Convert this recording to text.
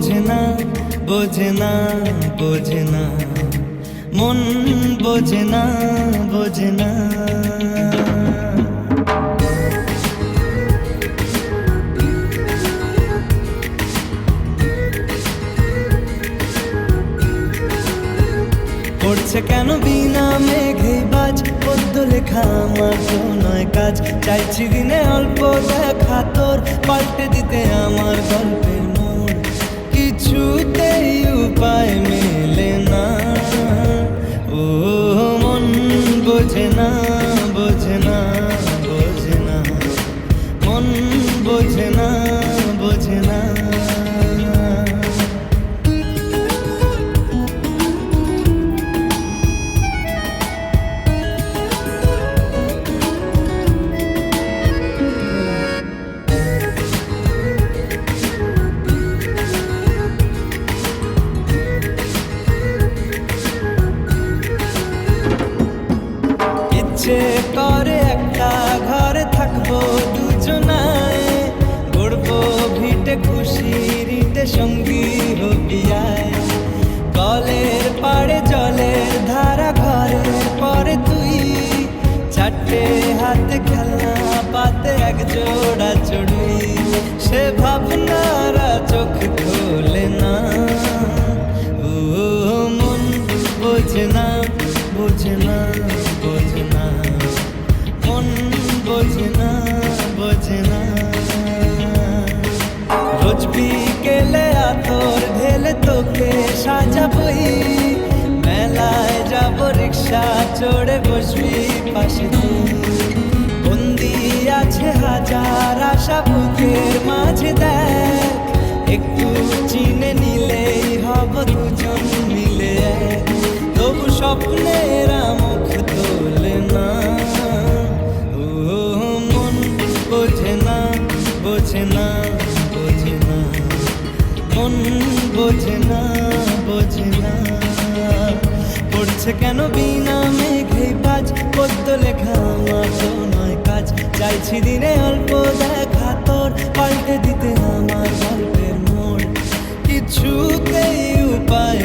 বোঝে না বোঝে না বোঝে না, মন বোঝে না বোঝে না। পড়ছে কেন বিনা মেঘে বাজ, পদ্য লেখা আমার তো নয় কাজ। চাইছি দিনে অল্প দেখা তোর, পাল্টে দিতে আমার গল্পের মোড়। কিছুতেই উপায় মেলে না, ও মন বোঝে না বোঝে না বোঝে না, মন বোঝে না বোঝে না। ইচ্ছে করে একটা ঘরে থাকবো দুজনায়, গড়বো ভিটে খুশির ইটে সঙ্গী হবি আয়। কলের পাড়ে জলের ধারা ঘরের পরে তুই, চারটে হাতে খেলনা পাতে এক জোড়া চড়ুই। সে ভাবনারা চোখ খোলে না, ও মন বোঝে না বোঝে না বোঝে না, মন বোঝে না বোঝে না। রোজ বিকেলে আতর ঢেলে তোকে সাজাবই, মেলায় যাব রিক্সা চড়ে বসবি পাশে তুই। বন্দি আছে হাজার আশা বুকের মাঝে, দেখ একটু চিনে নিলেই হব দুজন মিলে এক। তবু স্বপ্নেরা মুখ তোলে না, ও মন বোঝে না বোঝে না বোঝে না, মন বোঝে না বোঝে না। পড়ছে কেন বিনা মেঘে বাজ, পদ্য লেখা আমার তো নয় কাজ। চাইছি দিনে অল্প দেখা তোর, পাল্টে দিতে আমার গল্পের মোড়। কিছুতেই উপায়